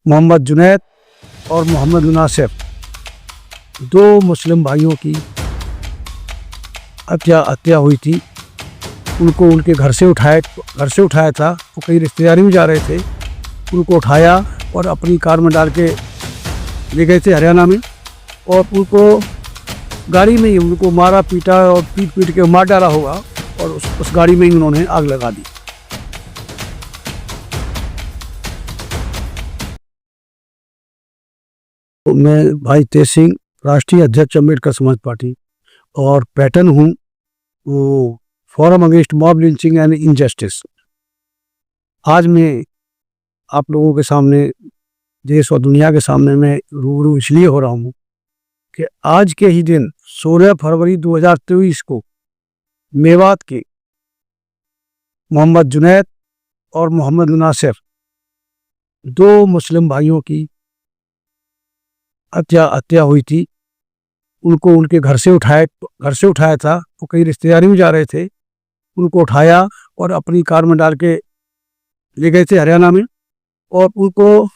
मोहम्मद जुनैद और मोहम्मद मुनासिर, दो मुस्लिम भाइयों की हत्या हुई थी। उनको उनके घर से उठाया था। वो कहीं रिश्तेदारी में जा रहे थे। उनको उठाया और अपनी कार में डाल के ले गए थे हरियाणा में, और उनको गाड़ी में ही उनको मारा पीटा और पीट के मार डाला होगा, और उस गाड़ी में ही उन्होंने आग लगा दी। तो मैं भाई तेज सिंह, राष्ट्रीय अध्यक्ष अम्बेडकर समाज पार्टी, और पैटर्न हूँ वो forum against mob lynching and injustice. आज मैं आप लोगों के सामने, देश और दुनिया के सामने मैं रूबरू इसलिए हो रहा हूँ कि आज के ही दिन 16 फरवरी 2023 को मेवात के मोहम्मद जुनैद और मोहम्मद मुनासिर, दो मुस्लिम भाइयों की हत्या हुई थी। उनको उनके घर से उठाया था। वो कहीं रिश्तेदारी में जा रहे थे। उनको उठाया और अपनी कार में डाल के ले गए थे हरियाणा में, और उनको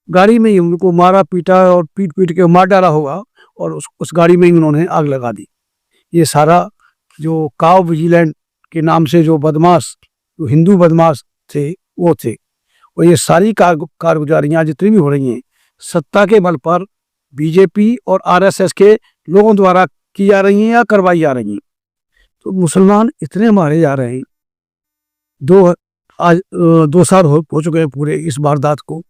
गाड़ी में ही उनको मारा पीटा और पीट के मार डाला होगा, और उस गाड़ी में ही उन्होंने आग लगा दी। ये सारा जो काव विजिलेंट के नाम से जो बदमाश, जो हिंदू बदमाश थे, वो थे। और ये सारी कारगुजारियाँ जितनी भी हो रही हैं, सत्ता के बल पर बीजेपी और आरएसएस के लोगों द्वारा की जा रही हैं या करवाई जा रही हैं। तो मुसलमान इतने मारे जा रहे हैं। आज 2 साल हो चुके हैं पूरे इस वारदात को।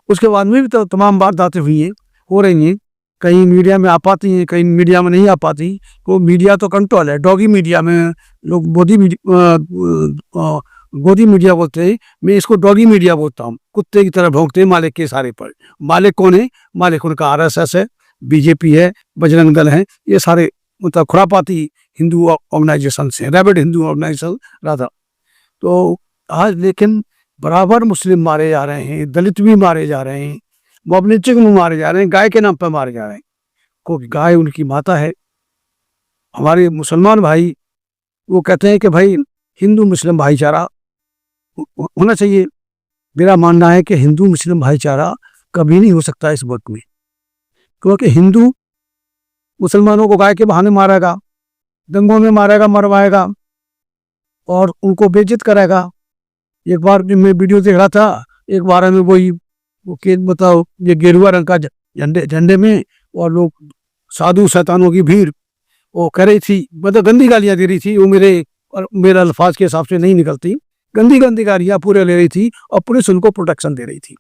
उसके बाद में भी तो तमाम वारदातें हुई हैं, हो रही हैं। कहीं मीडिया में आ पाती हैं, कहीं मीडिया में नहीं आ पाती। तो मीडिया तो कंट्रोल है। डॉगी मीडिया में लोग गोदी मीडिया बोलते हैं, मैं इसको डॉगी मीडिया बोलता हूँ। कुत्ते की तरह भौंकते हैं मालिक के इशारे पर। मालिक कौन है? मालिक उनका आरएसएस है, बीजेपी है, बजरंग दल है। ये सारे मतलब खुरापाती हिंदू ऑर्गेनाइजेशन से, रैबिड हिंदू ऑर्गेनाइजेशन राधा। तो आज लेकिन बराबर मुस्लिम मारे जा रहे हैं, दलित भी मारे जा रहे हैं, मॉब लिंचिंग में मारे जा रहे हैं, गाय के नाम पर मारे जा रहे हैं। क्योंकि गाय उनकी माता है। हमारे मुसलमान भाई वो कहते हैं कि भाई हिंदू मुस्लिम भाईचारा होना चाहिए। मेरा मानना है कि हिंदू मुस्लिम भाईचारा कभी नहीं हो सकता इस वक्त में, क्योंकि हिंदू मुसलमानों को गाय के बहाने मारेगा, दंगों में मारेगा, मरवाएगा और उनको बेइज्जत कराएगा। एक बार मैं वीडियो देख रहा था, एक बार में वही बताओ, ये गेरुआ रंग का झंडे में, और लोग साधु शैतानों की भीड़ वो कह रही थी, मतलब गंदी गालियां दे रही थी। वो मेरे अल्फाज के हिसाब से नहीं निकलती, गंदी गालियां पूरे ले रही थी, और पुलिस उनको प्रोटेक्शन दे रही थी।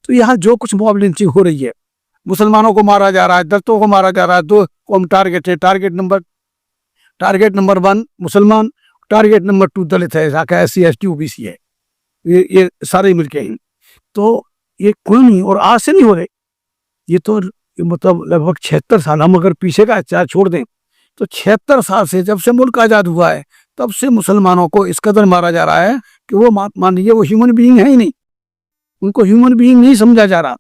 तो यहाँ जो कुछ मॉब लिंचिंग हो रही है, मुसलमानों को मारा जा रहा है, दलितों को मारा जा रहा है। दो कौम टारगेट है। टारगेट नंबर 1 मुसलमान, टारगेट नंबर 2 दलित है, SC ST OBC है। ये सारे मिलके हैं। तो ये कोई नहीं, और आज से नहीं हो रहे। ये तो मतलब लगभग 76 साल, हम अगर पीछे का इतिहास छोड़ दें तो 76 साल से, जब से मुल्क आज़ाद हुआ है, तब से मुसलमानों को इस कदर मारा जा रहा है कि वो मान लीजिए वो ह्यूमन बीइंग है ही नहीं। उनको ह्यूमन बीइंग नहीं समझा जा रहा।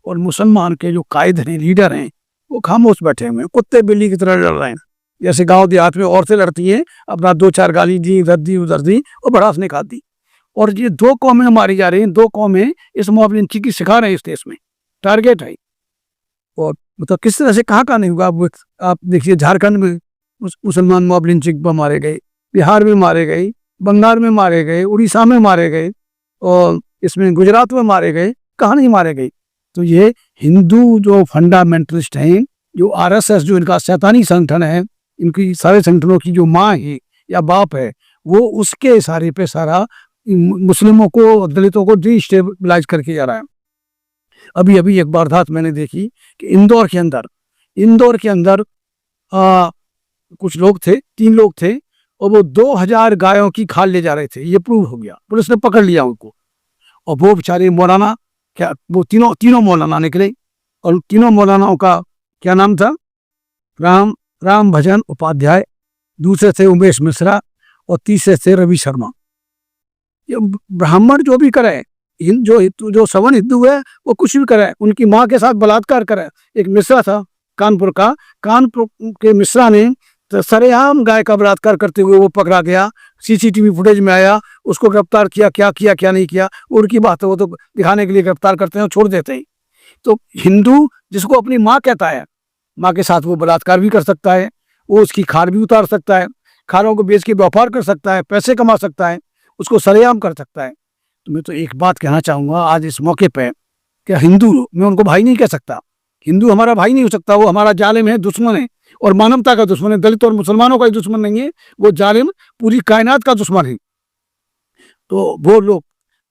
और मुसलमान के जो कायद हैं, लीडर हैं, वो खामोश बैठे हुए हैं, कुत्ते बिल्ली की तरह लड़ रहे हैं। जैसे गाँव देहात में औरतें लड़ती हैं, अपना 2-4 गाली दी, इधर दी उधर दी, और भड़ास निकाल दी। और ये 2 कौमें मारी जा रही हैं। 2 कौमें इस मॉब लिंचिंग की शिकार हैं इस देश में। टारगेट है। और मतलब किस तरह से कहाँ नहीं हुआ। आप देखिए, झारखंड में मुसलमान मॉब लिंचिंग पर मारे गए, बिहार में मारे गए, बंगाल में मारे गए, उड़ीसा में मारे गए, और इसमें गुजरात में मारे गए। कहाँ नहीं मारे गए। तो ये हिंदू जो फंडामेंटलिस्ट हैं, जो आरएसएस जो इनका शैतानी संगठन है, इनकी सारे संगठनों की जो माँ है या बाप है, वो उसके इशारे पे सारा मुस्लिमों को, दलितों को डिस्टेबलाइज करके जा रहा है। अभी एक वारदात मैंने देखी कि इंदौर के अंदर कुछ लोग थे, 3 लोग थे, और वो 2000 गायों की खाल ले जा रहे थे। ये प्रूव हो गया, पुलिस ने पकड़ लिया उनको। और वो बेचारे मौलाना, क्या वो तीनों मौलाना निकले, और तीनों मौलानाओं का क्या नाम था? राम भजन उपाध्याय, दूसरे थे उमेश मिश्रा, और तीसरे थे रवि शर्मा। ये ब्राह्मण जो भी करे, जो सवन हिंदू है, वो कुछ भी करे, उनकी माँ के साथ बलात्कार करे। एक मिश्रा था कानपुर के मिश्रा ने तो सरेआम गाय का बलात्कार करते हुए वो पकड़ा गया, सीसीटीवी फुटेज में आया, उसको गिरफ्तार किया, क्या किया क्या नहीं किया उनकी बात है, वो तो दिखाने के लिए गिरफ्तार करते हैं और छोड़ देते हैं। तो हिंदू जिसको अपनी माँ कहता है, माँ के साथ वो बलात्कार भी कर सकता है, वो उसकी खार भी उतार सकता है, खारों को बेच के व्यापार कर सकता है, पैसे कमा सकता है, उसको सरेआम कर सकता है। तो मैं तो एक बात कहना चाहूँगा आज इस मौके पे कि हिंदू, मैं उनको भाई नहीं कह सकता, हिंदू हमारा भाई नहीं हो सकता, वो हमारा जालिम है, दुश्मन है और मानवता का दुश्मन है, दलित और मुसलमानों का ही दुश्मन नहीं है, वो जालिम पूरी कायनात का दुश्मन है। तो वो लोग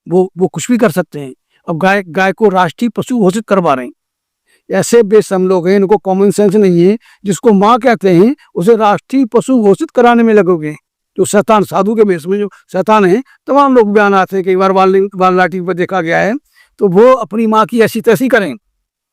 वो कुछ भी कर सकते हैं। अब गाय को राष्ट्रीय पशु घोषित करवा रहे हैं, ऐसे बेशर्म लोग हैं, इनको कॉमन सेंस नहीं है, जिसको माँ कहते हैं उसे राष्ट्रीय पशु घोषित कराने में लगोगे। जो शैतान साधु के भेष में जो शैतान है, तमाम लोग बयान आते हैं, कई बार वाल्मीकि पर देखा गया है, तो वो अपनी माँ की ऐसी तैसी करें।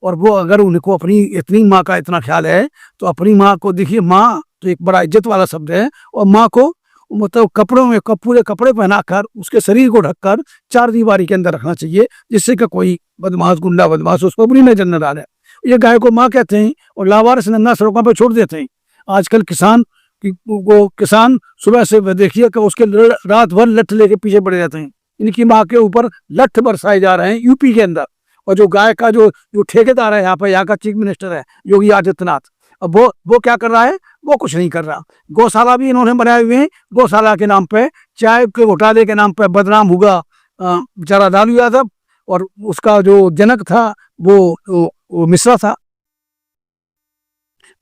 और वो अगर उनको अपनी इतनी माँ का इतना ख्याल है तो अपनी माँ को देखिए, माँ तो एक बड़ा इज्जत वाला शब्द है, और माँ को मतलब कपड़ों में पूरे कपड़े पहनाकर उसके शरीर को ढककर चार दीवारी के अंदर रखना चाहिए, जिससे कि कोई बदमाश गुंडा बदमाश उस पर बुरी नजर न डाले। ये गाय को माँ कहते हैं और लावारिस नन्हा सड़कों पर छोड़ देते हैं। आजकल किसान सुबह से देखिए कि उसके रात भर लठ लेके पीछे पड़े रहते हैं, इनकी माँ के ऊपर लठ बरसाए जा रहे हैं यूपी के अंदर। और जो गाय का जो ठेकेदार है यहाँ का चीफ मिनिस्टर है योगी आदित्यनाथ, अब वो क्या कर रहा है, वो कुछ नहीं कर रहा। गौशाला भी इन्होंने बनाए हुए हैं, गौशाला के नाम पे, चाय के घोटाले के नाम पे बदनाम हुआ बेचारा लालू यादव, और उसका जो जनक था वो मिश्रा था।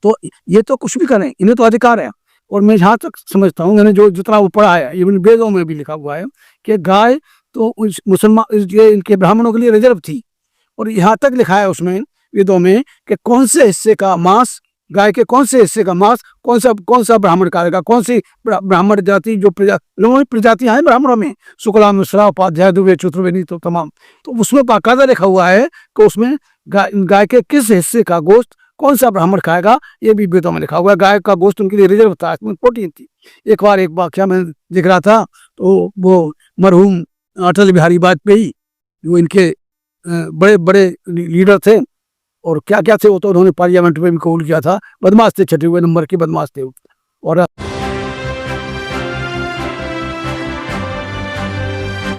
तो ये तो कुछ भी करें, इन्हें तो अधिकार है। और मैं जहाँ तक समझता हूँ, मैंने जो जितना वो पढ़ा है, इवन वेदों में भी लिखा हुआ है कि गाय तो मुसलमान इनके ब्राह्मणों के लिए रिजर्व थी। और यहाँ तक लिखा है उसमें वेदों में कि कौन से हिस्से का मांस, गाय के कौन से हिस्से का मांस कौन सा ब्राह्मण खाएगा, कौन सी ब्राह्मण जाति जो प्रजातियां हैं ब्राह्मणों में, शुक्ला मिश्रा उपाध्याय दुबे चतुर्वेदी तो तमाम, तो उसमें बाकायदा लिखा हुआ है कि उसमें गाय के किस हिस्से का गोश्त कौन सा ब्राह्मण खाएगा, ये भी वेदों में लिखा हुआ है। गाय का गोश्त उनके लिए रिजर्व था, इसमें प्रोटीन थी। एक बार एक वाक्य मैं दिख रहा था, तो वो मरहूम अटल बिहारी वाजपेयी जो इनके बड़े बड़े लीडर थे, और क्या क्या थे वो तो उन्होंने पार्लियामेंट में भी कबूल किया था, बदमाश थे, छठे हुए नंबर के बदमाश थे। और